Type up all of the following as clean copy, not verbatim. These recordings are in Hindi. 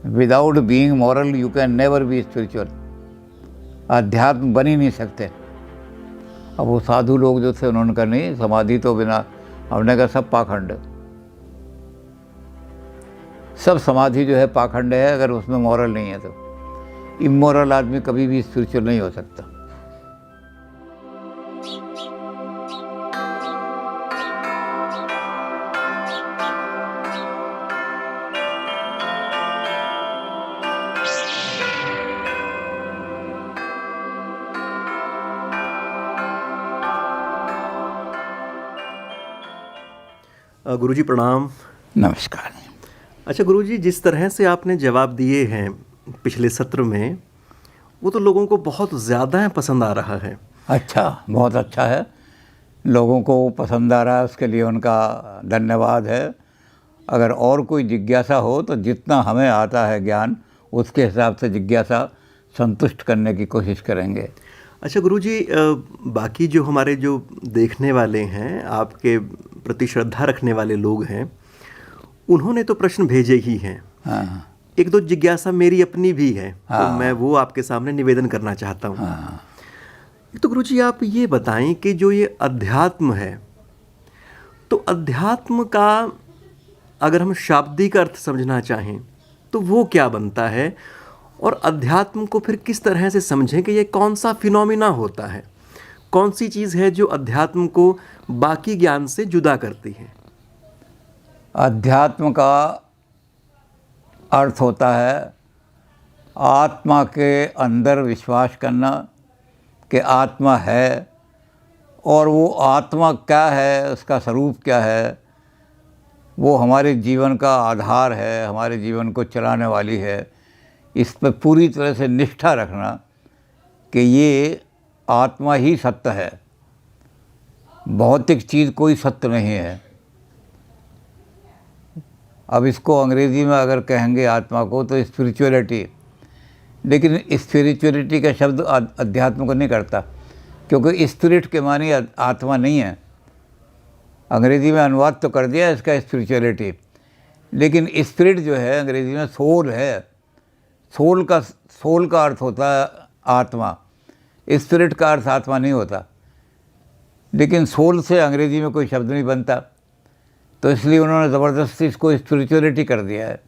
Without being moral you can never be spiritual. अध्यात्म बन ही नहीं सकते। अब वो साधु लोग जो थे उन्होंने कहा नहीं, समाधि तो बिना, हमने कहा सब पाखंड, सब समाधि जो है पाखंड है, अगर उसमें मॉरल नहीं है तो। इमोरल आदमी कभी भी स्पिरिचुअल नहीं हो सकता। गुरुजी प्रणाम। नमस्कार। अच्छा गुरुजी, जिस तरह से आपने जवाब दिए हैं पिछले सत्र में, वो तो लोगों को बहुत ज़्यादा पसंद आ रहा है। अच्छा, बहुत अच्छा है, लोगों को पसंद आ रहा है, उसके लिए उनका धन्यवाद है। अगर और कोई जिज्ञासा हो तो जितना हमें आता है ज्ञान, उसके हिसाब से जिज्ञासा संतुष्ट करने की कोशिश करेंगे। अच्छा गुरुजी, बाकी जो हमारे जो देखने वाले हैं, आपके प्रति श्रद्धा रखने वाले लोग हैं, उन्होंने तो प्रश्न भेजे ही हैं। हाँ। एक दो जिज्ञासा मेरी अपनी भी है। हाँ। तो मैं वो आपके सामने निवेदन करना चाहता हूँ। हाँ। तो गुरुजी आप ये बताएं कि जो ये अध्यात्म है, तो अध्यात्म का अगर हम शाब्दिक अर्थ समझना चाहें तो वो क्या बनता है, और अध्यात्म को फिर किस तरह से समझें कि ये कौन सा फिनोमिना होता है, कौन सी चीज़ है जो अध्यात्म को बाकी ज्ञान से जुदा करती है? अध्यात्म का अर्थ होता है आत्मा के अंदर विश्वास करना कि आत्मा है, और वो आत्मा क्या है, उसका स्वरूप क्या है, वो हमारे जीवन का आधार है, हमारे जीवन को चलाने वाली है। इस पर पूरी तरह से निष्ठा रखना कि ये आत्मा ही सत्य है, भौतिक चीज़ कोई सत्य नहीं है। अब इसको अंग्रेज़ी में अगर कहेंगे आत्मा को तो स्पिरिचुअलिटी, लेकिन स्पिरिचुअलिटी का शब्द अध्यात्म को नहीं करता, क्योंकि स्पिरिट के मानी आत्मा नहीं है। अंग्रेज़ी में अनुवाद तो कर दिया इसका स्पिरिचुअलिटी, लेकिन स्पिरिट जो है अंग्रेज़ी में सोल है। सोल का अर्थ होता है आत्मा, स्पिरिट का अर्थ आत्मा नहीं होता। लेकिन सोल से अंग्रेज़ी में कोई शब्द नहीं बनता, तो इसलिए उन्होंने ज़बरदस्ती इसको स्पिरिचुअलिटी कर दिया है।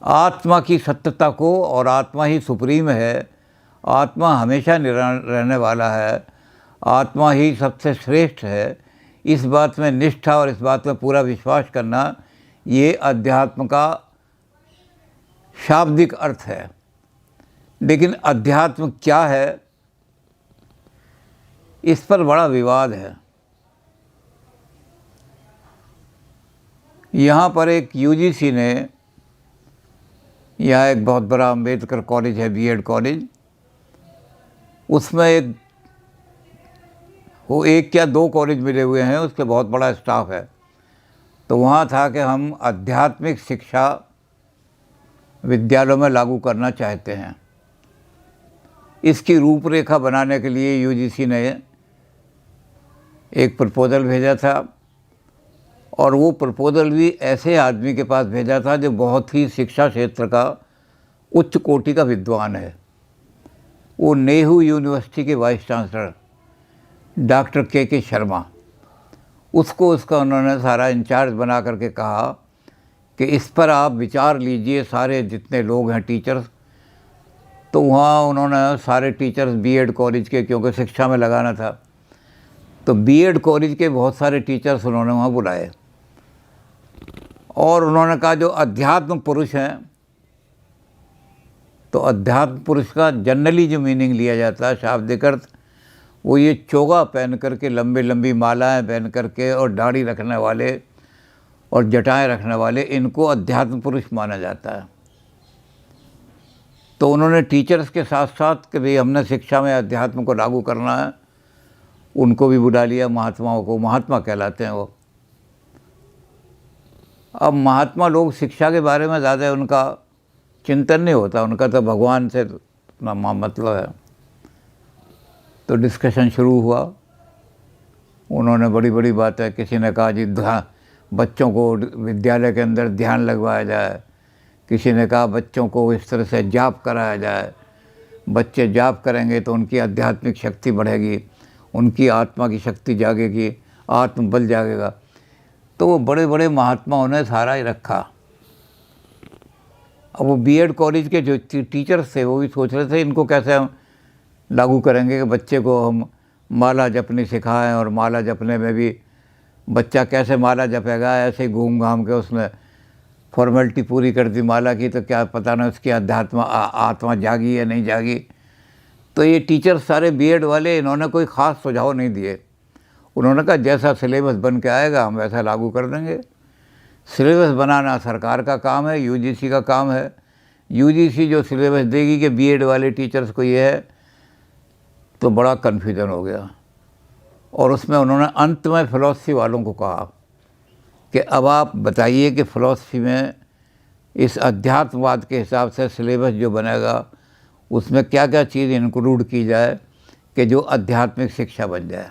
आत्मा की सत्यता को, और आत्मा ही सुप्रीम है, आत्मा हमेशा रहने वाला है, आत्मा ही सबसे श्रेष्ठ है, इस बात में निष्ठा और इस बात में पूरा विश्वास करना, ये अध्यात्म का शाब्दिक अर्थ है। लेकिन अध्यात्म क्या है, इस पर बड़ा विवाद है। यहाँ पर एक यूजीसी ने, यहाँ एक बहुत बड़ा अम्बेडकर कॉलेज है, बीएड कॉलेज, उसमें एक या दो कॉलेज मिले हुए हैं, उसके बहुत बड़ा स्टाफ है। तो वहाँ था कि हम आध्यात्मिक शिक्षा विद्यालयों में लागू करना चाहते हैं। इसकी रूपरेखा बनाने के लिए यूजीसी ने एक प्रपोज़ल भेजा था, और वो प्रपोज़ल भी ऐसे आदमी के पास भेजा था जो बहुत ही शिक्षा क्षेत्र का उच्च कोटि का विद्वान है। वो नेहरू यूनिवर्सिटी के वाइस चांसलर डॉक्टर के शर्मा, उसको उसका उन्होंने सारा इंचार्ज बना करके कहा कि इस पर आप विचार लीजिए, सारे जितने लोग हैं टीचर्स। तो वहाँ उन्होंने सारे टीचर्स बीएड कॉलेज के, क्योंकि शिक्षा में लगाना था, तो बीएड कॉलेज के बहुत सारे टीचर्स उन्होंने वहाँ बुलाए, और उन्होंने कहा जो अध्यात्म पुरुष हैं, तो अध्यात्म पुरुष का जनरली जो मीनिंग लिया जाता है शाब्दिक अर्थ, वो ये चोगा पहन करके, लंबी लंबी मालाएं पहन करके, और दाढ़ी रखने वाले और जटाएं रखने वाले, इनको अध्यात्म पुरुष माना जाता है। तो उन्होंने टीचर्स के साथ साथ कि भाई हमने शिक्षा में अध्यात्म को लागू करना है, उनको भी बुला लिया, महात्माओं को। महात्मा कहलाते हैं वो। अब महात्मा लोग शिक्षा के बारे में ज़्यादा उनका चिंतन नहीं होता, उनका तो भगवान से मतलब है। तो डिस्कशन शुरू हुआ, उन्होंने बड़ी बड़ी बातें, किसी ने कहा जी बच्चों को विद्यालय के अंदर ध्यान लगवाया जाए, किसी ने कहा बच्चों को इस तरह से जाप कराया जाए, बच्चे जाप करेंगे तो उनकी आध्यात्मिक शक्ति बढ़ेगी, उनकी आत्मा की शक्ति जागेगी, आत्मबल जागेगा। तो वो बड़े बड़े महात्माओं ने सारा ही रखा। अब वो बीएड कॉलेज के जो टीचर्स थे वो भी सोच रहे थे इनको कैसे हम लागू करेंगे कि बच्चे को हम माला जपनी सिखाएं, और माला जपने में भी बच्चा कैसे माला जपेगा, ऐसे ही घूम घाम के उसने फॉर्मेलिटी पूरी कर दी माला की, तो क्या पता ना उसकी आत्मा जागी या नहीं जागी। तो ये टीचर सारे बीएड वाले, इन्होंने कोई ख़ास सुझाव नहीं दिए। उन्होंने कहा जैसा सिलेबस बन के आएगा हम वैसा लागू कर देंगे। सिलेबस बनाना सरकार का काम है, यूजीसी का काम है। यूजीसी जो सिलेबस देगी कि बीएड वाले टीचर्स को ये है, तो बड़ा कन्फ्यूजन हो गया। और उसमें उन्होंने अंत में फ़िलॉसफी वालों को कहा कि अब आप बताइए कि फ़िलॉसफी में इस अध्यात्मवाद के हिसाब से सिलेबस जो बनेगा उसमें क्या क्या चीज़ इंक्लूड की जाए कि जो आध्यात्मिक शिक्षा बन जाए।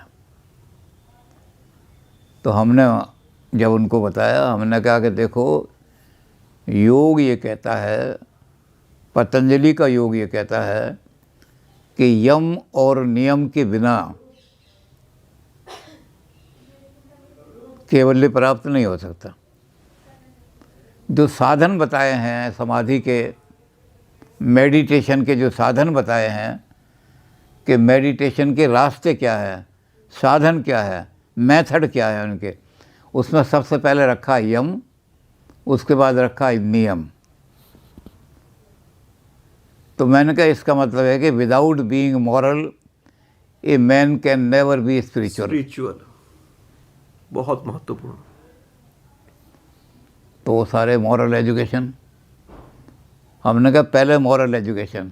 तो हमने जब उनको बताया, हमने कहा कि देखो योग ये कहता है, पतंजलि का योग ये कहता है कि यम और नियम के बिना कैवल्य प्राप्त नहीं हो सकता। जो साधन बताए हैं समाधि के, मेडिटेशन के जो साधन बताए हैं कि मेडिटेशन के रास्ते क्या है, साधन क्या है, मेथड क्या है उनके, उसमें सबसे पहले रखा यम, उसके बाद रखा नियम। तो मैंने कहा इसका मतलब है कि without being moral a man can never be spiritual. बहुत महत्वपूर्ण। तो वो सारे मॉरल एजुकेशन, हमने कहा पहले मॉरल एजुकेशन।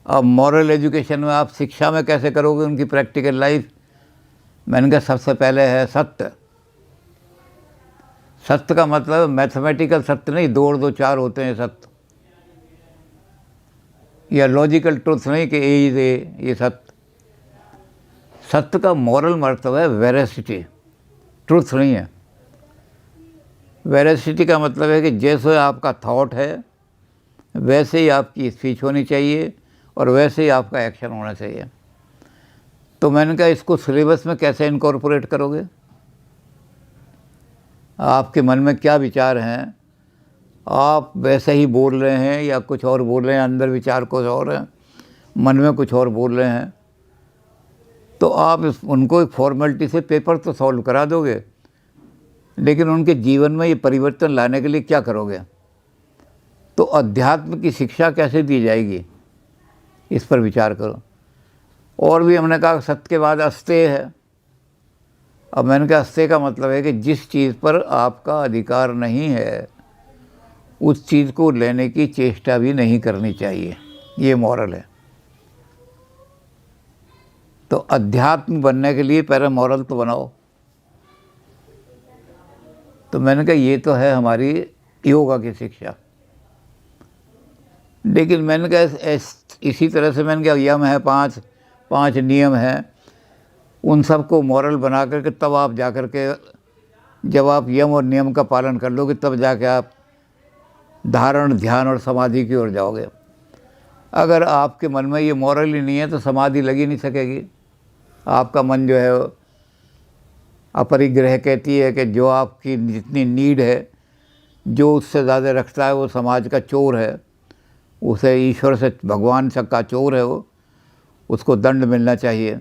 अब मॉरल एजुकेशन में आप शिक्षा में कैसे करोगे उनकी प्रैक्टिकल लाइफ। मैंने कहा सबसे पहले है सत्य। सत्य का मतलब मैथमेटिकल सत्य नहीं, 2 और 2 4 होते हैं सत्य, या लॉजिकल ट्रुथ नहीं कि ए इज ए, ये सत्य। सत्य का मॉरल मतलब है वेरासिटी, ट्रुथ नहीं है। वेरासिटी का मतलब है कि जैसे आपका थॉट है वैसे ही आपकी स्पीच होनी चाहिए और वैसे ही आपका एक्शन होना चाहिए। तो मैंने कहा इसको सिलेबस में कैसे इनकॉर्पोरेट करोगे। आपके मन में क्या विचार हैं, आप वैसे ही बोल रहे हैं या कुछ और बोल रहे हैं, अंदर विचार कुछ और है, मन में कुछ और बोल रहे हैं। तो आप उनको एक फॉर्मेलिटी से पेपर तो सॉल्व करा दोगे, लेकिन उनके जीवन में ये परिवर्तन लाने के लिए क्या करोगे। तो अध्यात्म की शिक्षा कैसे दी जाएगी, इस पर विचार करो। और भी हमने कहा सत्य के बाद अस्तेय है। अब मैंने कहा अस्तेय का मतलब है कि जिस चीज़ पर आपका अधिकार नहीं है उस चीज़ को लेने की चेष्टा भी नहीं करनी चाहिए, ये मॉरल है। तो अध्यात्म बनने के लिए पहले मॉरल तो बनाओ। तो मैंने कहा ये तो है हमारी योगा की शिक्षा। लेकिन मैंने कहा इसी तरह से मैंने कहा यम है, 5 नियम हैं, उन सबको मॉरल बना करके तब आप जा कर के, जब आप यम और नियम का पालन कर लोगे तब जाके आप धारण, ध्यान और समाधि की ओर जाओगे। अगर आपके मन में ये मॉरल ही नहीं है तो समाधि लगी नहीं सकेगी। आपका मन जो है, अपरिग्रह कहती है कि जो आपकी जितनी नीड है, जो उससे ज़्यादा रखता है वो समाज का चोर है, उसे ईश्वर से, भगवान से का चोर है वो, उसको दंड मिलना चाहिए।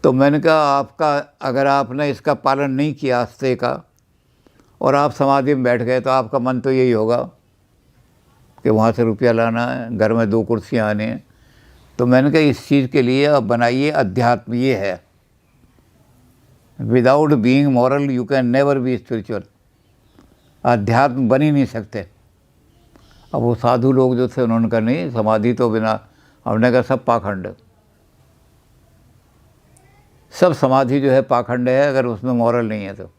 तो मैंने कहा आपका, अगर आपने इसका पालन नहीं किया अस्तेय का और आप समाधि में बैठ गए तो आपका मन तो यही होगा कि वहाँ से रुपया लाना है, घर में 2 कुर्सियाँ आनी हैं। तो मैंने कहा इस चीज़ के लिए आप बनाइए अध्यात्म, ये है without being moral you can never be spiritual. अध्यात्म बन ही नहीं सकते। अब वो साधु लोग जो थे उन्होंने कहा नहीं, समाधि तो बिना, हमने कहा सब पाखंड, सब समाधि जो है पाखंड है अगर उसमें मॉरल नहीं है तो।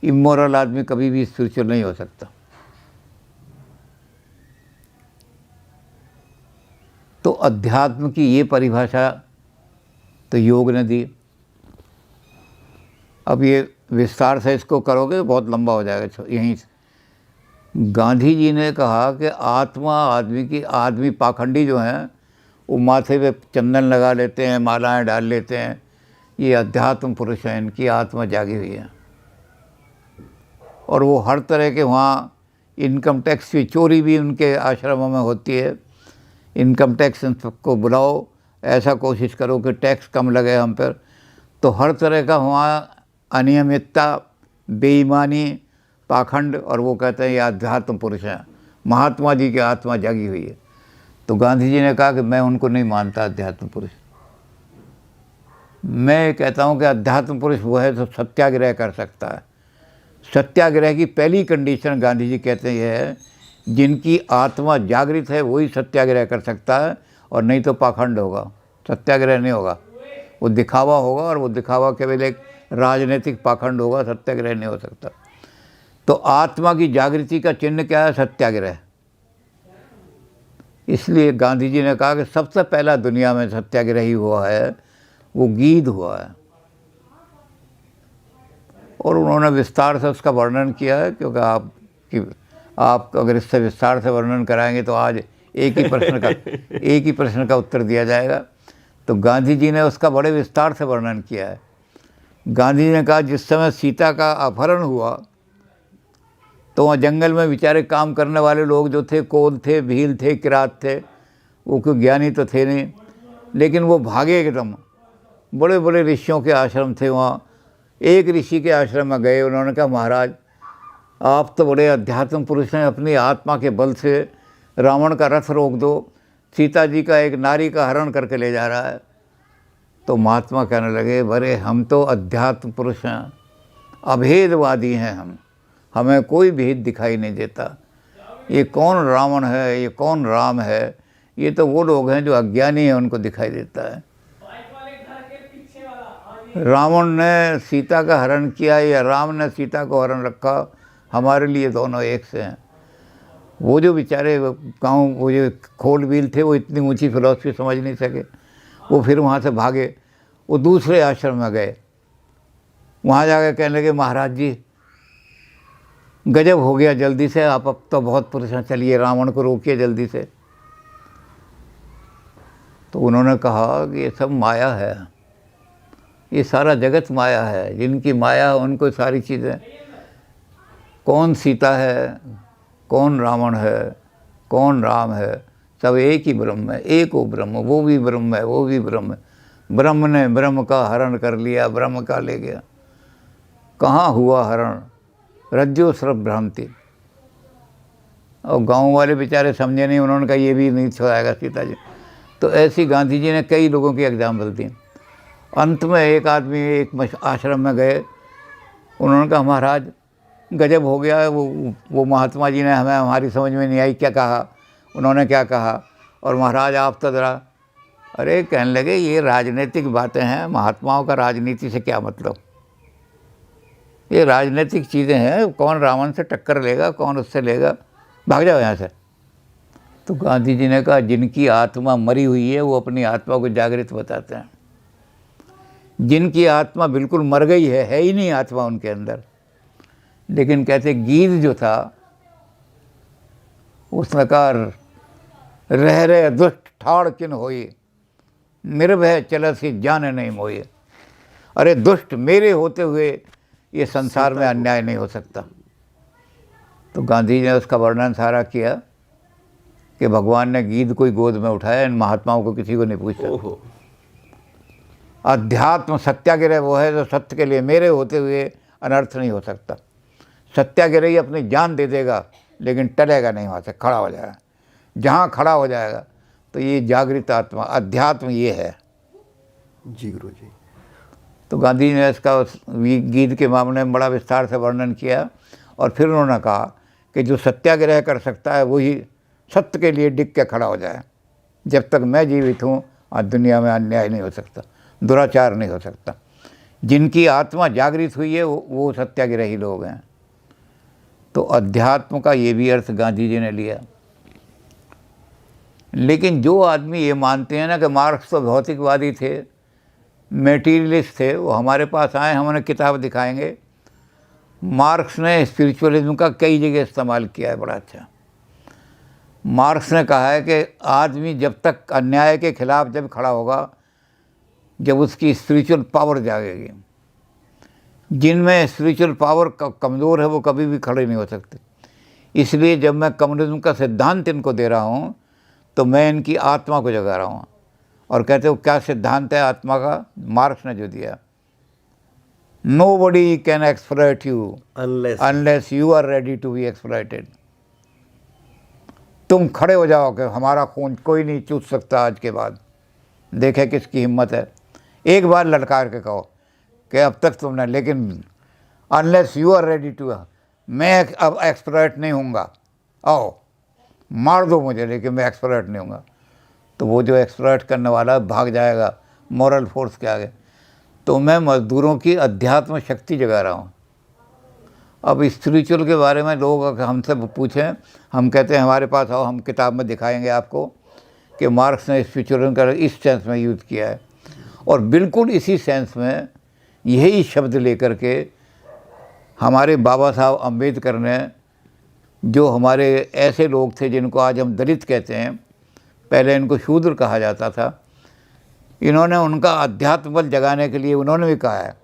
इमोरल आदमी कभी भी स्पिरिचुअल नहीं हो सकता। तो अध्यात्म की ये परिभाषा तो योग ने दी। अब ये विस्तार से इसको करोगे तो बहुत लंबा हो जाएगा, यहीं गांधी जी ने कहा कि आदमी पाखंडी जो हैं वो माथे पे चंदन लगा लेते हैं, मालाएं डाल लेते हैं, ये अध्यात्म पुरुष हैं, इनकी आत्मा जागी हुई है। और वो हर तरह के वहाँ इनकम टैक्स की चोरी भी उनके आश्रमों में होती है। इनकम टैक्स को बुलाओ, ऐसा कोशिश करो कि टैक्स कम लगे हम पर। तो हर तरह का वहाँ अनियमितता, बेईमानी, पाखंड, और वो कहते हैं ये अध्यात्म पुरुष हैं, महात्मा जी की आत्मा जागी हुई है। तो गांधी जी ने कहा कि मैं उनको नहीं मानता अध्यात्म पुरुष। मैं कहता हूँ कि अध्यात्म पुरुष वो है जो सत्याग्रह कर सकता है। सत्याग्रह की पहली कंडीशन गांधी जी कहते हैं है जिनकी आत्मा जागृत है वही सत्याग्रह कर सकता है, और नहीं तो पाखंड होगा, सत्याग्रह नहीं होगा, वो दिखावा होगा, और वो दिखावा केवल एक राजनीतिक पाखंड होगा, सत्याग्रह नहीं हो सकता। तो आत्मा की जागृति का चिन्ह क्या है? सत्याग्रह। इसलिए गांधी जी ने कहा कि सबसे पहला दुनिया में सत्याग्रह ही हुआ है वो गीध हुआ है, और उन्होंने विस्तार से उसका वर्णन किया है। क्योंकि आप अगर इससे विस्तार से वर्णन कराएंगे तो आज एक ही प्रश्न का उत्तर दिया जाएगा। तो गांधी जी ने उसका बड़े विस्तार से वर्णन किया है। गांधी जी ने कहा जिस समय सीता का अपहरण हुआ तो वहाँ जंगल में बेचारे काम करने वाले लोग जो थे, कोल थे, भील थे, किरात थे, वो कोई ज्ञानी तो थे नहीं, लेकिन वो भागे एकदम। बड़े बड़े ऋषियों के आश्रम थे वहाँ। एक ऋषि के आश्रम में गए, उन्होंने कहा महाराज आप तो बड़े अध्यात्म पुरुष हैं, अपनी आत्मा के बल से रावण का रथ रोक दो, सीता जी का एक नारी का हरण करके ले जा रहा है। तो महात्मा कहने लगे बड़े हम तो अध्यात्म पुरुष हैं, अभेदवादी हैं, हमें कोई भेद दिखाई नहीं देता। ये कौन रावण है, ये कौन राम है, ये तो वो लोग हैं जो अज्ञानी हैं, उनको दिखाई देता है। रावण ने सीता का हरण किया या राम ने सीता को हरण रखा, हमारे लिए दोनों एक से हैं। वो जो बेचारे गाँव वो जो खोलबील थे वो इतनी ऊंची फिलॉसफी समझ नहीं सके, वो फिर वहाँ से भागे, वो दूसरे आश्रम में गए। वहाँ जाकर कहने लगे महाराज जी गजब हो गया, जल्दी से आप अब तो बहुत पुरुष हैं, चलिए रावण को रोकिए जल्दी से। तो उन्होंने कहा कि ये सब माया है, ये सारा जगत माया है, जिनकी माया है उनको सारी चीज़ें, कौन सीता है, कौन रावण है, कौन राम है, सब एक ही ब्रह्म है, एक वो ब्रह्म, वो भी ब्रह्म है, वो भी ब्रह्म है। ब्रह्म ने ब्रह्म का हरण कर लिया, ब्रह्म का ले गया। कहाँ हुआ हरण? रज्जो सर्प भ्रांति। और गांव वाले बेचारे समझे नहीं, उन्होंने कहा ये भी नहीं छोड़ाएगा सीता जी। तो ऐसी गांधी जी ने कई लोगों की एग्जाम्पल दी। अंत में एक आदमी एक आश्रम में गए, उन्होंने कहा महाराज गजब हो गया है, वो महात्मा जी ने हमें हमारी समझ में नहीं आई क्या कहा, उन्होंने क्या कहा, और महाराज आप तो ज़रा, अरे कहने लगे ये राजनीतिक बातें हैं, महात्माओं का राजनीति से क्या मतलब, ये राजनीतिक चीज़ें हैं, कौन रावण से टक्कर लेगा, कौन उससे लेगा, भाग जाओ यहाँ से। तो गांधी जी ने कहा जिनकी आत्मा मरी हुई है वो अपनी आत्मा को जागृत बताते हैं, जिनकी आत्मा बिल्कुल मर गई है ही नहीं आत्मा उनके अंदर। लेकिन कहते गीध जो था उसने कहा रह रहे दुष्ट ठाड़ किन होई, निर्भय चलसी जाने नहीं मोए। अरे दुष्ट, मेरे होते हुए ये संसार में अन्याय नहीं हो सकता। तो गांधी जी ने उसका वर्णन सारा किया कि भगवान ने गीध को ही गोद में उठाया, इन महात्माओं को किसी को नहीं पूछा। अध्यात्म सत्याग्रह वो है जो सत्य के लिए मेरे होते हुए अनर्थ नहीं हो सकता। सत्याग्रही अपनी जान दे देगा लेकिन टलेगा नहीं, वहाँ से खड़ा हो जाएगा। जहाँ खड़ा हो जाएगा तो ये जागृत आत्मा, अध्यात्म ये है। जी गुरु जी। तो गांधी जी ने इसका गीध के मामले में बड़ा विस्तार से वर्णन किया, और फिर उन्होंने कहा कि जो सत्याग्रह कर सकता है वही सत्य के लिए डिग के खड़ा हो जाए। जब तक मैं जीवित हूँ आज दुनिया में अन्याय नहीं हो सकता, दुराचार नहीं हो सकता। जिनकी आत्मा जागृत हुई है वो सत्याग्रही लोग हैं। तो अध्यात्म का ये भी अर्थ गांधी जी ने लिया। लेकिन जो आदमी ये मानते हैं ना कि मार्क्स तो भौतिकवादी थे, मेटीरियलिस्ट थे, वो हमारे पास आए, हम उन्हें किताब दिखाएंगे मार्क्स ने स्पिरिचुअलिज्म का कई जगह इस्तेमाल किया है बड़ा अच्छा। मार्क्स ने कहा है कि आदमी जब तक अन्याय के खिलाफ जब खड़ा होगा, जब उसकी स्पिरिचुअल पावर जागेगी। जिनमें स्पिरिचुअल पावर कमज़ोर है वो कभी भी खड़े नहीं हो सकते। इसलिए जब मैं कम्युनिज्म का सिद्धांत इनको दे रहा हूँ तो मैं इनकी आत्मा को जगा रहा हूँ। और कहते हो क्या सिद्धांत है आत्मा का? मार्क्स ने जो दिया, nobody can exploit you unless you are ready to be exploited. तुम खड़े हो जाओ कि हमारा खून कोई नहीं चूस सकता आज के बाद, देखे किसकी हिम्मत है। एक बार ललकार के कहो कि अब तक तुमने, लेकिन unless you are ready to, मैं अब एक्सप्लॉइट नहीं होऊंगा, आओ मार दो मुझे लेकिन मैं एक्सप्लॉइट नहीं होऊंगा। तो वो जो एक्सप्लॉइट करने वाला भाग जाएगा मॉरल फोर्स के आगे। तो मैं मजदूरों की अध्यात्म शक्ति जगा रहा हूँ। अब स्पिरिचुअल के बारे में लोग अगर हमसे पूछें, हम कहते हैं हमारे पास आओ, हम किताब में दिखाएंगे आपको कि मार्क्स ने स्पिरिचुअलिज्म का इस सेंस में यूज़ किया है। और बिल्कुल इसी सेंस में यही शब्द लेकर के हमारे बाबा साहब अम्बेडकर ने, जो हमारे ऐसे लोग थे जिनको आज हम दलित कहते हैं, पहले इनको शूद्र कहा जाता था, इन्होंने उनका अध्यात्म बल जगाने के लिए उन्होंने भी कहा है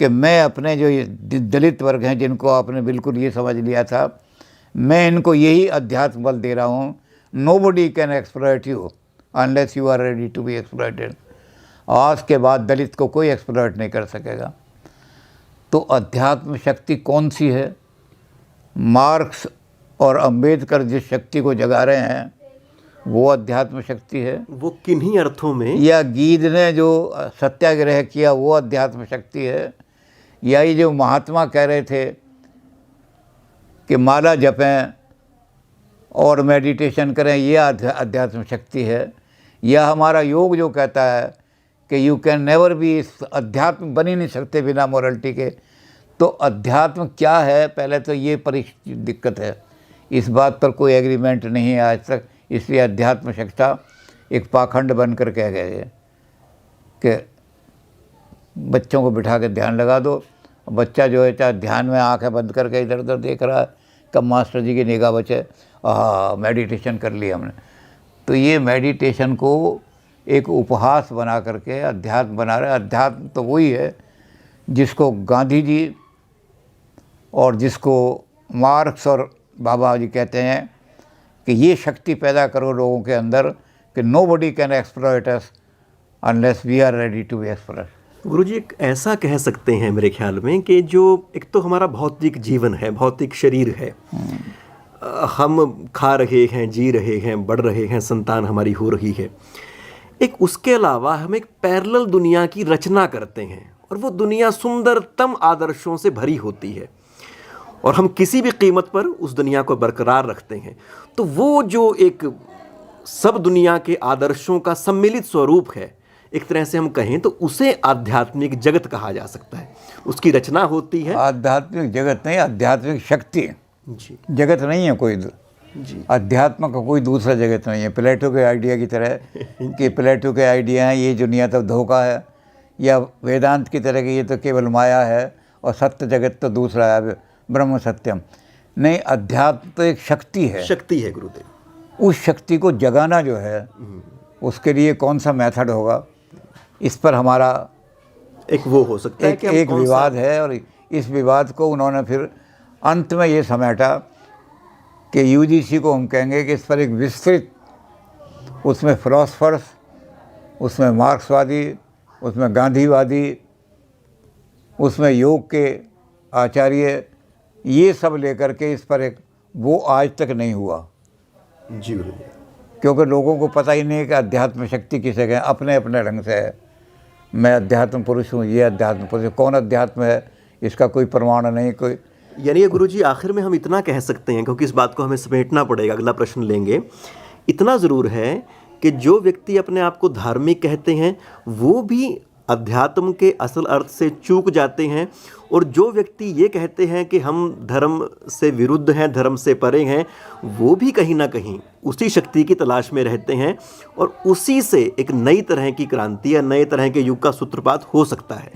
कि मैं अपने जो ये दलित वर्ग हैं जिनको आपने बिल्कुल ये समझ लिया था, मैं इनको यही अध्यात्म बल दे रहा हूँ, nobody can exploit you unless you are ready to be exploited. आज के बाद दलित को कोई एक्सप्लॉइट नहीं कर सकेगा। तो अध्यात्म शक्ति कौन सी है? मार्क्स और अम्बेडकर जिस शक्ति को जगा रहे हैं वो अध्यात्म शक्ति है। वो किन्हीं अर्थों में, या गीध ने जो सत्याग्रह किया वो अध्यात्म शक्ति है, या ये जो महात्मा कह रहे थे कि माला जपें और मेडिटेशन करें, ये अध्यात्म शक्ति है, या हमारा योग जो कहता है कि यू कैन नेवर बी, अध्यात्म बन ही नहीं सकते बिना मोरलिटी के। तो अध्यात्म क्या है? पहले तो ये दिक्कत है, इस बात पर कोई एग्रीमेंट नहीं है आज तक। इसलिए अध्यात्म शिक्षा एक पाखंड बनकर कह गए कि बच्चों को बिठा के ध्यान लगा दो, बच्चा जो है चाहे ध्यान में आंखें बंद करके इधर उधर देख रहा है, कब मास्टर जी की निगाह बचे, मेडिटेशन कर लिया हमने। तो ये मेडिटेशन को एक उपहास बना करके अध्यात्म बना रहे। अध्यात्म तो वही है जिसको गांधी जी और जिसको मार्क्स और बाबा जी कहते हैं कि ये शक्ति पैदा करो लोगों के अंदर कि nobody can exploit us unless we are ready to be exploit. Guruji एक ऐसा कह सकते हैं मेरे ख्याल में कि जो एक तो हमारा भौतिक जीवन है, भौतिक शरीर है, हम खा रहे हैं, जी रहे हैं, बढ़ रहे हैं, संतान हमारी हो रही है, एक उसके अलावा हम एक पैरेलल दुनिया की रचना करते हैं और वो दुनिया सुंदरतम आदर्शों से भरी होती है और हम किसी भी कीमत पर उस दुनिया को बरकरार रखते हैं। तो वो जो एक सब दुनिया के आदर्शों का सम्मिलित स्वरूप है, एक तरह से हम कहें तो उसे आध्यात्मिक जगत कहा जा सकता है। उसकी रचना होती है। आध्यात्मिक जगत नहीं, आध्यात्मिक शक्ति जी, जगत नहीं है कोई जी। अध्यात्म का कोई दूसरा जगत नहीं है। प्लेटो के आइडिया की तरह कि प्लेटो के आइडिया हैं ये दुनिया तो धोखा है, या वेदांत की तरह कि ये तो केवल माया है और सत्य जगत तो दूसरा है, ब्रह्म सत्यम नहीं। अध्यात्म तो एक शक्ति है, शक्ति है गुरुदेव। उस शक्ति को जगाना जो है उसके लिए कौन सा मेथड होगा, इस पर हमारा एक वो हो सकता है कि एक विवाद है। और इस विवाद को उन्होंने फिर अंत में ये समेटा कि यूजीसी को हम कहेंगे कि इस पर एक विस्तृत, उसमें फिलोसफर्स, उसमें मार्क्सवादी, उसमें गांधीवादी, उसमें योग के आचार्य, ये सब लेकर के इस पर एक वो आज तक नहीं हुआ जी गुरुदेव, क्योंकि लोगों को पता ही नहीं है कि अध्यात्म शक्ति किसे कहें। अपने अपने ढंग से है, मैं अध्यात्म पुरुष हूँ, ये अध्यात्म पुरुष, कौन अध्यात्म है इसका कोई प्रमाण नहीं। कोई यानी गुरुजी आखिर में हम इतना कह सकते हैं, क्योंकि इस बात को हमें समेटना पड़ेगा, अगला प्रश्न लेंगे, इतना ज़रूर है कि जो व्यक्ति अपने आप को धार्मिक कहते हैं वो भी अध्यात्म के असल अर्थ से चूक जाते हैं, और जो व्यक्ति ये कहते हैं कि हम धर्म से विरुद्ध हैं, धर्म से परे हैं, वो भी कहीं ना कहीं उसी शक्ति की तलाश में रहते हैं और उसी से एक नई तरह की क्रांति या नए तरह के युग का सूत्रपात हो सकता है।